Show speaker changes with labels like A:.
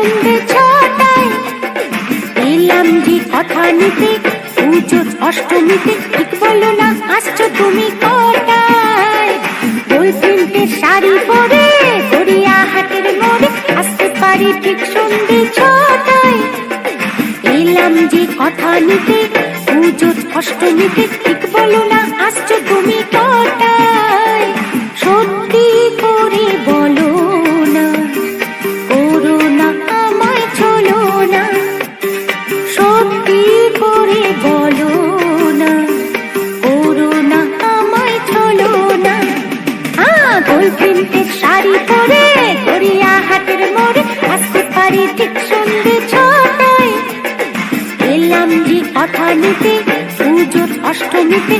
A: সন্ধে 6টায় এলাম যে কথা নিতে, পুজো অষ্টমীতে। ঠিক বলো না আসছো তুমি কটায়? গোল প্রিন্টের শাড়ি পরে গড়িয়াহাটের মোড়ে আসতে পারি ঠিক সন্ধে 6টায়। এলাম যে কথা নিতে, পুজো অষ্টমীতে। ঠিক বলো না আসছো তুমি কটায়? সত্যি করে বলো না, করো না আমায় ছলো না। সত্যি করে বলো না, করো না আমায় ছলো না। গোল প্রিন্টের শাড়ি পরে গড়িয়াহাটের মোড়ে আসতে পারি ঠিক সন্ধে 6টায়। এলাম যে কথা নিতে, পুজো অষ্টমীতে।